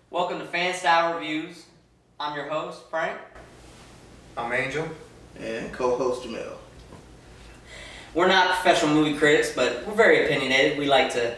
Welcome to Fan Style Reviews. I'm your host, Frank. I'm Angel. And co-host Jamel. We're not professional movie critics, but we're very opinionated. We like to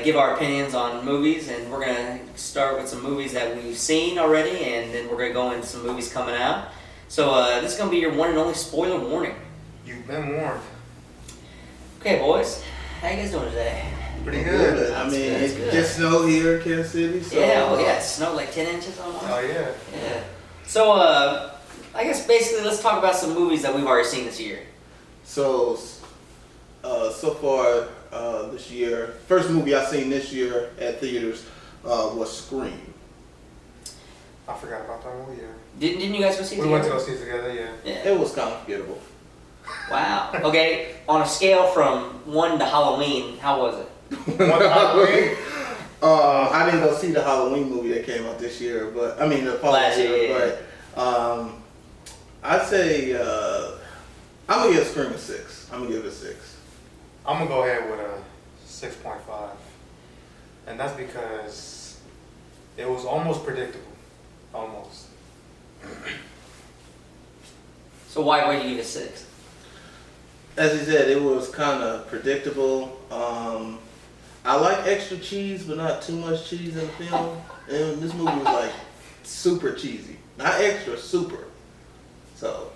give our opinions on movies, and we're going to start with some movies that we've seen already, and then we're going to go into some movies coming out. So this is going to be your one and only spoiler warning. You've been warned. Okay, boys. How you guys doing today? Pretty good. I mean, That's it good. just snowed here in Kansas City. So, It snowed like 10 inches on one. Oh yeah. Yeah. So, I guess basically let's talk about some movies that we've already seen this year. So far this year, first movie I seen this year at theaters was Scream. I forgot about that movie. Yeah. Didn't you guys go see it We went to together? go see it together. Yeah. Yeah. It was kind of forgettable. Wow. Okay, on a scale from 1 to Halloween, how was it? Halloween? I didn't go see the Halloween movie that came out this year, but I mean the following Last year, year. But I'd say I'm gonna give Scream a 6. I'm gonna give it a 6. I'm gonna go ahead with a 6.5, and that's because it was almost predictable. Almost. So why would you give it 6? As he said, it was kind of predictable. I like extra cheese, but not too much cheese in the film. And this movie was like super cheesy, not extra, super. So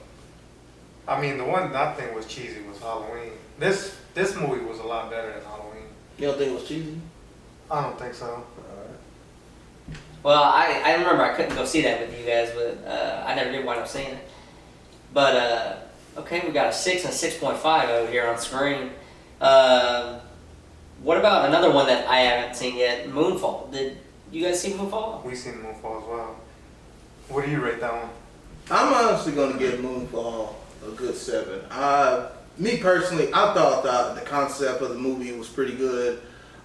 I mean, the one that I think was cheesy was Halloween. This movie was a lot better than Halloween. you don't think it was cheesy? I don't think so. Alright. Well, I remember I couldn't go see that with you guys, but I never did wind up seeing it. But, okay, we got a 6 and a 6.5 over here on screen. What about another one that I haven't seen yet, Moonfall? Did you guys see Moonfall? We seen Moonfall as well. What do you rate that one? I'm honestly gonna give Moonfall a good 7. Me personally, I thought that the concept of the movie was pretty good.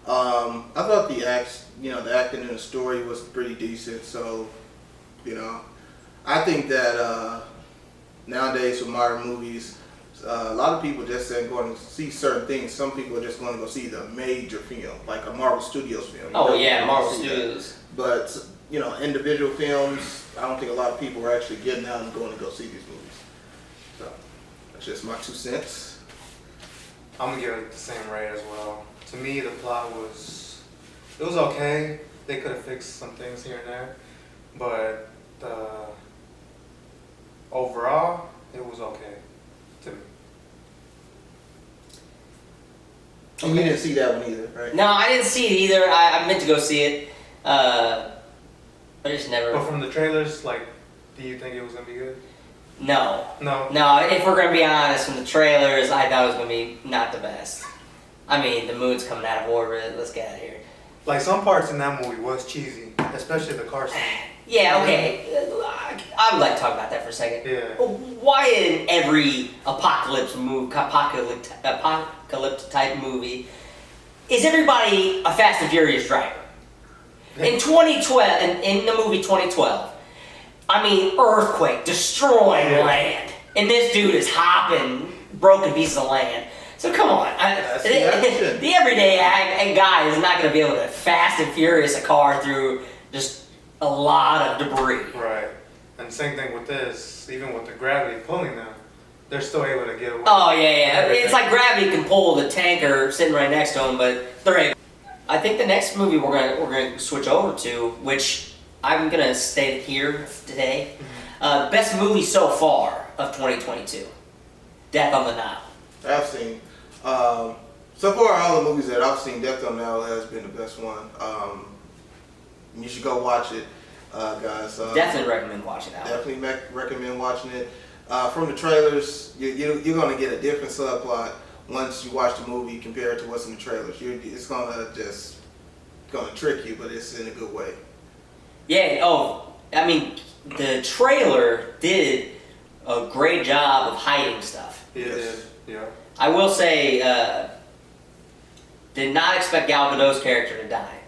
I thought the acting and the story was pretty decent. So, I think that nowadays with modern movies, a lot of people just ain't going to see certain things. Some people are just going to go see the major film, like a Marvel Studios film. Oh, yeah, They're Marvel gonna see that. Studios. But individual films, I don't think a lot of people are actually getting out and going to go see these movies. So that's just my 2 cents. I'm gonna give it the same rate as well. To me, the plot was okay. They could have fixed some things here and there, but overall, it was okay to me. And you didn't see that one either, right? No, I didn't see it either. I meant to go see it, but I just never. But from the trailers, do you think it was gonna be good? No. No. No, if we're gonna be honest, from the trailers, I thought it was gonna be not the best. I mean, the moon's coming out of orbit. Let's get out of here. Like some parts in that movie was cheesy, especially the car scene. Yeah, okay. I would like to talk about that for a second. Yeah. Why in every apocalypse type movie is everybody a Fast and Furious driver? In 2012, in the movie 2012, I mean, earthquake destroying land, and this dude is hopping broken pieces of land. So come on, the everyday guy is not going to be able to Fast and Furious a car through just a lot of debris. Right. And same thing with this. Even with the gravity pulling them, they're still able to get away. Oh yeah. Everything. It's like gravity can pull the tanker sitting right next to him, but they're able. I think the next movie we're gonna switch over to, which I'm gonna state it here today, best movie so far of 2022, Death on the Nile. I've seen. So far, all the movies that I've seen, Death on the Nile has been the best one. You should go watch it, guys. Definitely recommend watching that. Definitely recommend watching it. From the trailers, you're going to get a different subplot once you watch the movie compared to what's in the trailers. It's going to trick you, but it's in a good way. Yeah. Oh, I mean, the trailer did a great job of hiding stuff. It did. Yeah. I will say, did not expect Gal Gadot's character to die.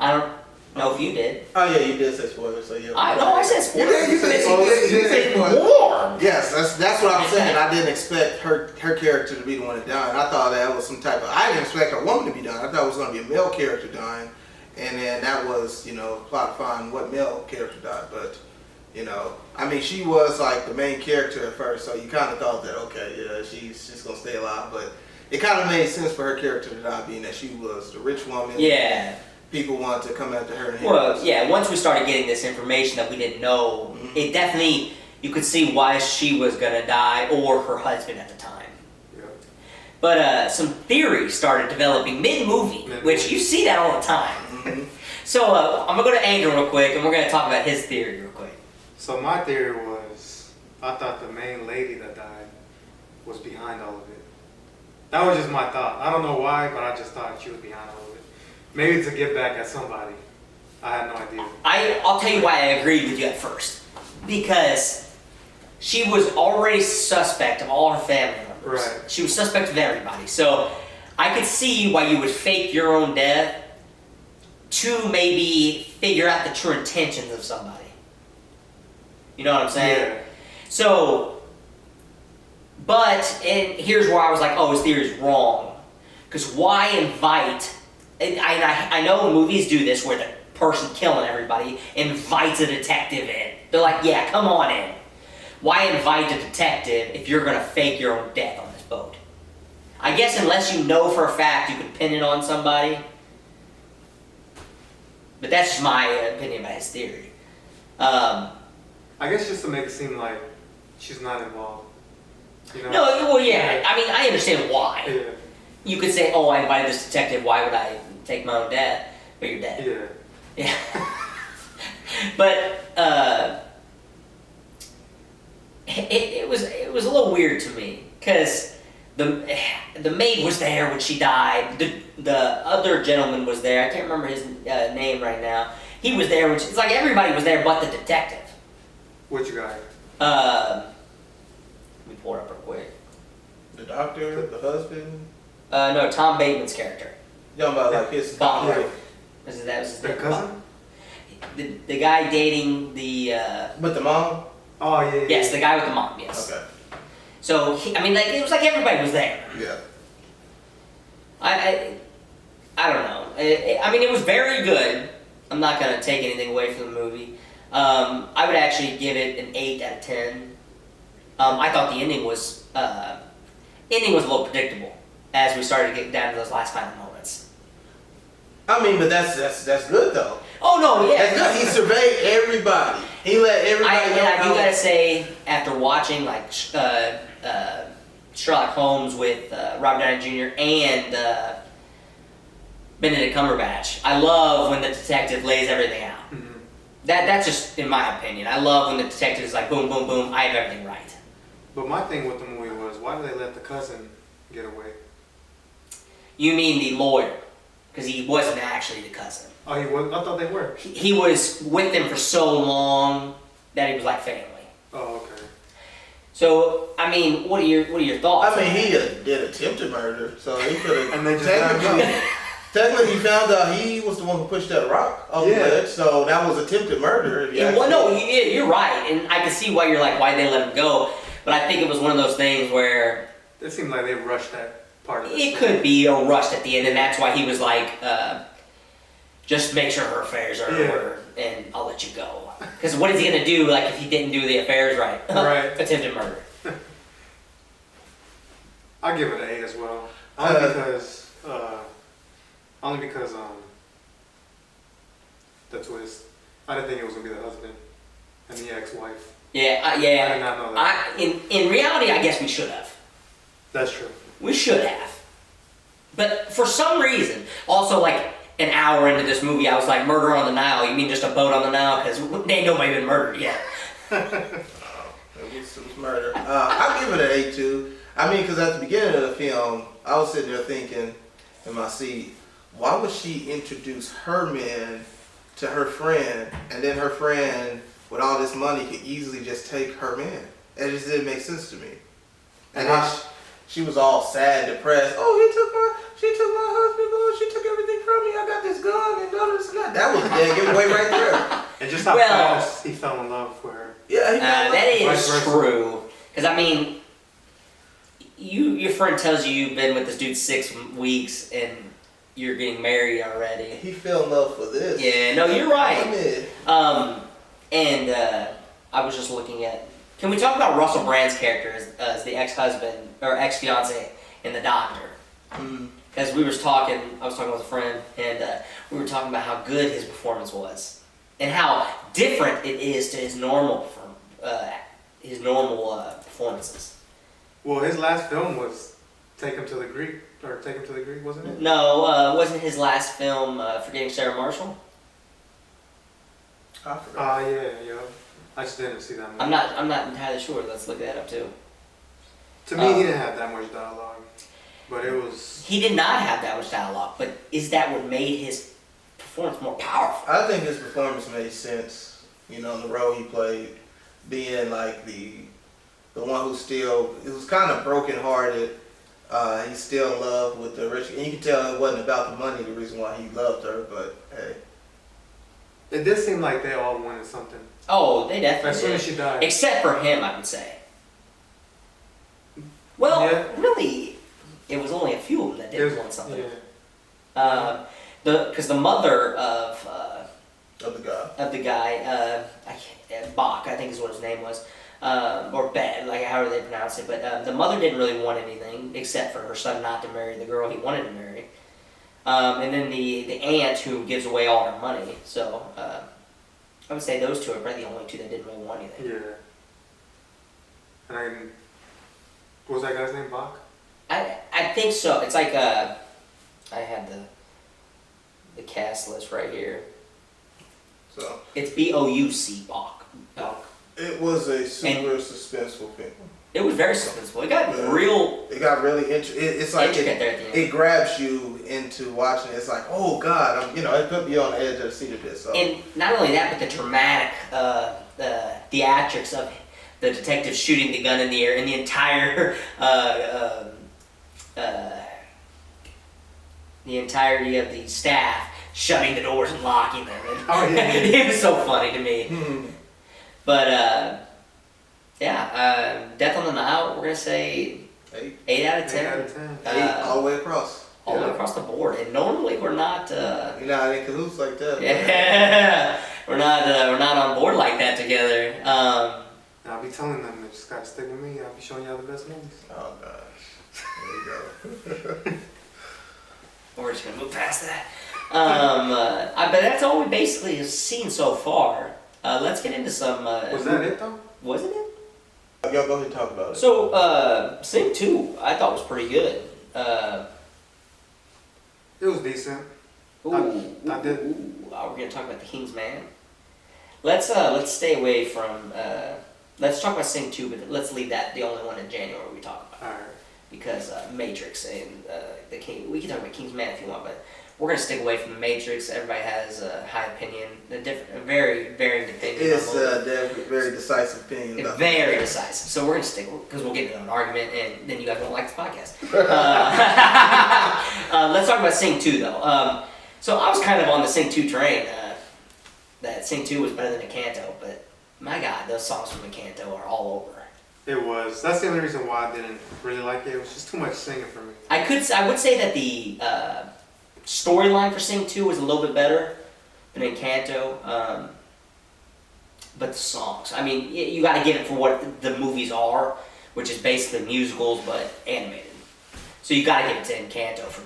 I don't know if you did. Oh yeah, you did say spoilers, so yeah. I said spoilers. You said spoilers. You said spoilers. Warm. Yes, that's what I'm saying. I didn't expect her character to be the one that died. I thought that was some type of. I didn't expect a woman to be dying. I thought it was going to be a male character dying, And then that was, plot to find what male character died. But, I mean, she was like the main character at first, so you kind of thought that, okay, yeah, she's just going to stay alive. But it kind of made sense for her character to die, being that she was the rich woman. Yeah. People wanted to come after her. Well, yeah, once we started getting this information that we didn't know, it definitely, you could see why she was going to die or her husband at the time. But some theories started developing mid-movie, which you see that all the time. Mm-hmm. So I'm going to go to Andrew real quick, and we're going to talk about his theory real quick. So my theory was, I thought the main lady that died was behind all of it. That was just my thought. I don't know why, but I just thought she was behind all of it. Maybe to get back at somebody. I had no idea. I'll tell you why I agreed with you at first. Because she was already suspect of all her family members. Right. She was suspect of everybody. So I could see why you would fake your own death to maybe figure out the true intentions of somebody. You know what I'm saying? Yeah. So, and here's where I was like, oh, his theory is wrong. Because why invite, and I know movies do this where the person killing everybody invites a detective in. They're like, yeah, come on in. Why invite a detective if you're going to fake your own death on this boat? I guess unless you know for a fact you can pin it on somebody. But that's just my opinion about his theory. I guess just to make it seem like she's not involved. No, well, yeah. I mean, I understand why. Yeah. You could say, oh, I invited this detective. Why would I take my own death? But you're dead. Yeah. Yeah. But it was a little weird to me because the maid was there when she died. The other gentleman was there. I can't remember his name right now. He was there when it's like everybody was there but the detective. Which guy? Let me pull it up real quick. The doctor, the husband. No, Tom Bateman's character. You talking about like his Bob. wife. That was his Their name. cousin? The guy dating the. But the mom. Oh yeah. Yes, the guy with the mom. Yes. Okay. So it was like everybody was there. Yeah. I don't know. I mean, it was very good. I'm not gonna take anything away from the movie. I would actually give it an 8 out of 10. I thought the ending was a little predictable as we started to get down to those last final moments. I mean, but that's good though. Oh no, yeah. That's good. He surveyed everybody. He let everybody know. I do gotta say, after watching like Sherlock Holmes with Robert Downey Jr. and Benedict Cumberbatch, I love when the detective lays everything out. Mm-hmm. That's just in my opinion. I love when the detective is like, boom, boom, boom, I have everything right. But my thing with the movie was, why did they let the cousin get away? You mean the lawyer? Because he wasn't actually the cousin. Oh, he was? I thought they were. He was with them for so long that he was like family. Oh, okay. So, I mean, what are your thoughts? I mean, he did attempted murder, so he could have. And they just let him go. Technically, he found out he was the one who pushed that rock off the ledge, so that was attempted murder. Well, no, you're right, and I can see why you're like, why'd they let him go? But I think it was one of those things where It seemed like they rushed that part of it. it could be a rush at the end, and that's why he was like, just make sure her affairs are in order, and I'll let you go. Because what is he gonna do, like, if he didn't do the affairs right? Right. Attempted murder. I give it an 8 as well. Only because the twist. I didn't think it was gonna be the husband and the ex-wife. Yeah, I did not know that. In reality, I guess we should have. That's true. We should have. But for some reason, also like an hour into this movie, I was like, murder on the Nile. You mean just a boat on the Nile? Because ain't nobody been murdered yet. It was murder. I'll give it an 8 too. I mean, because at the beginning of the film, I was sitting there thinking in my seat, why would she introduce her men to her friend, and then her friend, with all this money, could easily just take her men? It just didn't make sense to me. And then she was all sad, depressed. Oh, she took my husband, oh, she took everything from me. I got this gun and all this and that. That was a dead giveaway right there. And just how fast he fell in love with her. Yeah, that is true. Because I mean, your friend tells you you've been with this dude 6 weeks, and you're getting married already. He fell in love for this. Yeah, no, you're I right. mean, And I was just looking at. Can we talk about Russell Brand's character as the ex-husband or ex-fiance in The Doctor? As I was talking with a friend, and we were talking about how good his performance was, and how different it is to his normal performances. Well, his last film was Take Him to the Greek, wasn't it? No, wasn't his last film Forgetting Sarah Marshall? I forgot. Yeah. I just didn't see that movie. I'm not entirely sure. Let's look that up too. To me, he didn't have that much dialogue, but it was. He did not have that much dialogue, but is that what made his performance more powerful? I think his performance made sense. You know, the role he played, being like the one who still, it was kind of brokenhearted. He's still in love with the rich, and you can tell it wasn't about the money. The reason why he loved her, but hey, It did seem like they all wanted something. Oh, they definitely As soon did. as she died. Except for him, I would say. Well, Yeah. really, it was only a few of them that didn't want something. Yeah. Because the mother of of the guy. the guy, Bach, I think is what his name was, or Ben, like however they pronounce it. But the mother didn't really want anything except for her son not to marry the girl he wanted to marry. And then the aunt who gives away all her money. So I would say those two are probably the only two that didn't really want anything. Yeah. And what was that guy's name? Bach? I think so. It's like I had the cast list right here. So It's Bouc Bach. Bach. it was a super suspenseful film. It was very suspenseful. It got Yeah. real It got really it's like intricate there at the end. it grabs you into watching it. It's like, oh God, it put me on the edge of the seat a bit. So And not only that, but the dramatic theatrics of the detective shooting the gun in the air and the entire the entirety of the staff shutting the doors and locking them. And Oh, yeah. it was so funny to me. But Death on the Nile, we're gonna say 8 out of 10. 8 out of 10. all the way across. All the way across the board. And normally we're not. You're not in cahoots like that. Yeah, we're not on board like that together. And I'll be telling them they just gotta stick with me. I'll be showing y'all the best movies. Oh gosh. There you go. We're just gonna move past that. But that's all we basically have seen so far. Let's get into some. Was that it though? Wasn't it? Y'all go ahead and talk about it. So, Sing 2, I thought was pretty good. It was decent. I did. We're gonna talk about The King's Man. Let's stay away from. Let's talk about Sing 2, but let's leave that the only one in January we talk about. Alright. Because Matrix and the King, we can talk about King's Man if you want, but we're gonna stick away from the Matrix. Everybody has a high opinion, a very varying opinion. It's very decisive opinion. About very decisive. So we're gonna stick because we'll get into an argument, and then you guys won't like the podcast. Let's talk about Sing 2 though. So I was kind of on the Sing 2 train. That Sing 2 was better than Encanto, but my God, those songs from Encanto are all over. It was. That's the only reason why I didn't really like it. It was just too much singing for me. I would say that the storyline for Sing 2 was a little bit better than Encanto, but the songs, I mean, you got to give it for what the movies are, which is basically musicals but animated. So you got to give it to Encanto for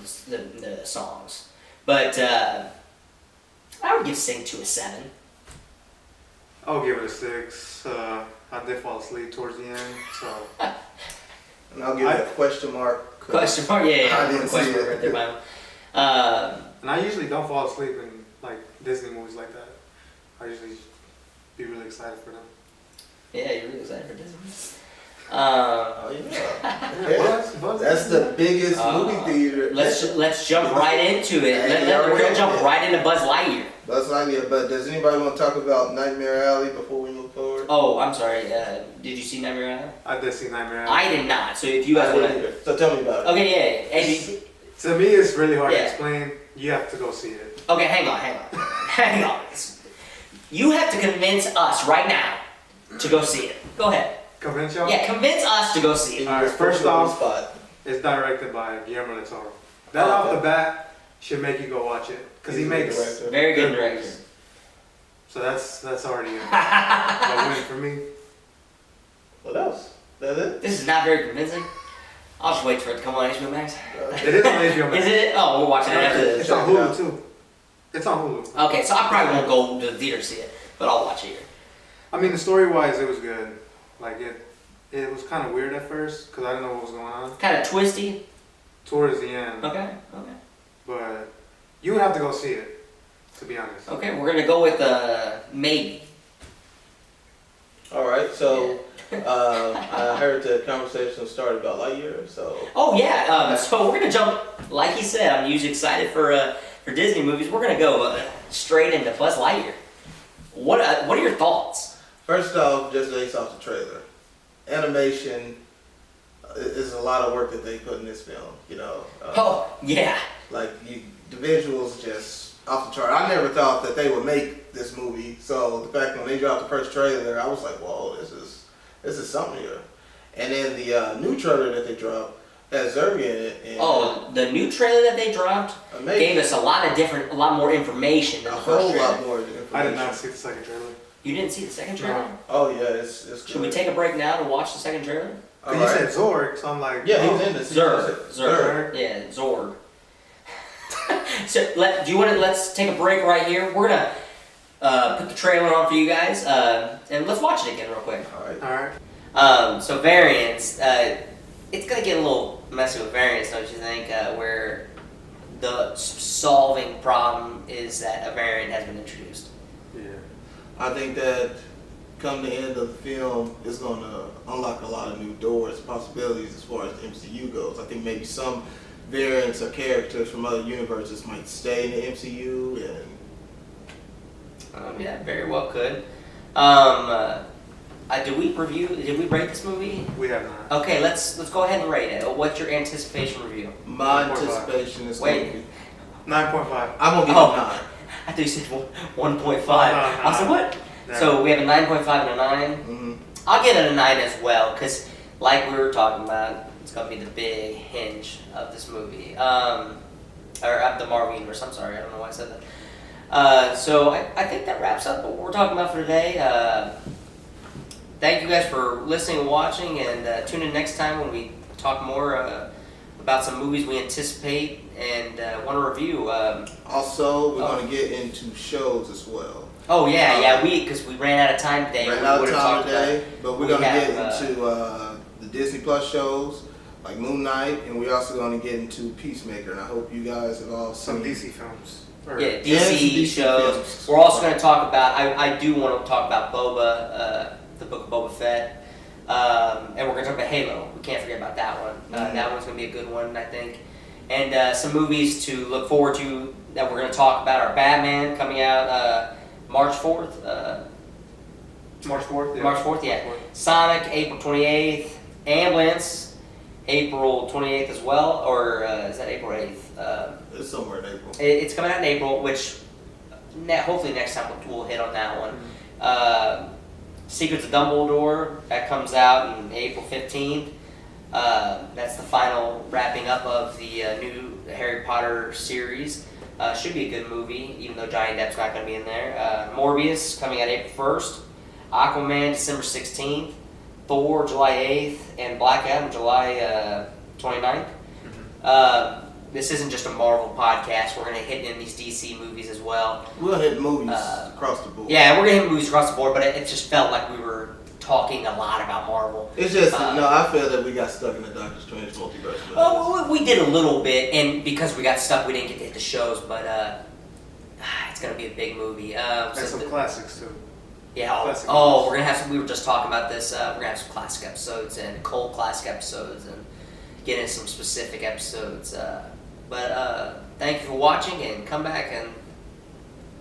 the songs. But I would give Sing 2 a 7. I'll give it a 6. I did fall asleep towards the end, so. And I'll give it a question mark. Question mark? Yeah. I didn't question see mark it. right there by him. And I usually don't fall asleep in like Disney movies like that. I usually be really excited for them. Yeah, you're really excited for Disney. Oh yeah. Yeah, Buzz. That's the biggest movie theater. Let's jump right into it. We're gonna jump right into Buzz Lightyear. Buzz Lightyear. But does anybody want to talk about Nightmare Alley before we move forward? Oh, I'm sorry. Did you see Nightmare Alley? I did see Nightmare Alley. I did not. So if you guys want to, So tell me about it. okay, yeah. And To me, it's really hard Yeah. to explain. You have to go see it. okay, hang on. You have to convince us right now to go see it. Go ahead. Convince y'all? Yeah, convince us to go see it. Alright, first on the off- spot. It's directed by Guillermo del Toro. That Oh, off okay. the bat, should make you go watch it because he He's a good makes director. Very good good director. movies. So that's already a win for me. What else? That it? This is not very convincing. I'll just wait for it to come on HBO Max. It is on HBO Max. Is it? Oh, we're watching it after this. It's on Hulu too. It's on Hulu. Okay, so I probably won't go to the theater to see it, but I'll watch it here. I mean, the story-wise, it was good. Like it was kind of weird at first because I didn't know what was going on Kind of twisty. towards the end. Okay. But you would have to go see it, to be honest. Okay, we're gonna go with maybe. All right, so I heard the conversation started about Lightyear, so Oh yeah. So we're gonna jump, like he said. I'm usually excited for Disney movies. We're gonna go straight into Buzz Lightyear. What are your thoughts? first off, just based off the trailer, animation is a lot of work that they put in this film. You know, Oh yeah. like the visuals just off the chart. I never thought that they would make this movie, so the fact when they dropped the first trailer, I was like, whoa, this is something here. And then the new trailer that they dropped has Zerby in it. And Oh, the new trailer that they dropped amazing. gave us a lot more information than a the first whole trailer. lot more information. I did not see the second trailer. You didn't see the second trailer? No. Oh yeah, it's Should we good. take a break now to watch the second trailer? All You right. said Zorg, so I'm like, Yeah, oh. he's in this. Zerg. Yeah, Zorg. So do you want to? Let's take a break right here. We're gonna put the trailer on for you guys, and let's watch it again real quick. All right. All right. So variants, it's gonna get a little messy with variants, don't you think? Where the solving problem is that a variant has been introduced. Yeah. I think that come the end of the film, it's going to unlock a lot of new doors, possibilities as far as the MCU goes. I think maybe some variants or characters from other universes might stay in the MCU, and Yeah, very well could. Did we rate this movie? We have not. Okay, let's go ahead and rate it. What's your anticipation review? my 1.5. anticipation is Wait. going to be. 9.5. I'm going to give Oh. it a 9. I thought you said 1.5. No, I was like, what? So we have a 9.5 and a 9. Mm-hmm. I'll give it a 9 as well, because like we were talking about, it's going to be the big hinge of this movie. Or of the Marvel Universe, I'm sorry, I don't know why I said that. So I think that wraps up what we're talking about for today. Thank you guys for listening and watching, and tune in next time when we talk more about some movies we anticipate and want to review. Also, we're going to get into shows as well. Oh yeah, because we ran out of time today. Ran We out of would've time talked about- today, but we're we going to have, get into the Disney Plus shows like Moon Knight, and we're also going to get into Peacemaker, and I hope you guys have all Some seen DC films. Or- Yeah, Yeah, some DC DC shows. films. We're also going to talk about. I do want to talk about Boba, the book of Boba Fett, and we're going to talk about Halo. We can't forget about that one. Mhm. That one's going to be a good one, I think. And some movies to look forward to that we're going to talk about are Batman coming out March 4th. March 4th? Yeah. March 4th, yeah. Sonic, April 28th. Ambulance, April 28th as well, or is that April 8th? It's somewhere in April. It's coming out in April, which hopefully next time we'll hit on that one. Secrets of Dumbledore, that comes out in April 15th. That's the final wrapping up of the new Harry Potter series. Should be a good movie, even though Johnny Depp's not going to be in there. Morbius coming out April 1st. Aquaman December 16th. Thor July 8th. And Black Adam July 29th. This isn't just a Marvel podcast. We're going to hit in these DC movies as well. We'll hit movies across the board. Yeah, we're going to hit movies across the board, but it just felt like we were talking a lot about Marvel. It's just, I feel that we got stuck in the Doctor Strange multiverse. Oh, we did a little bit, and because we got stuck, we didn't get to hit the shows, but it's going to be a big movie. And some classics too. Yeah, classic we're movies. going to have some, we were just talking about this, we're going to have some classic episodes and cult classic episodes and get into some specific episodes. But thank you for watching, and come back and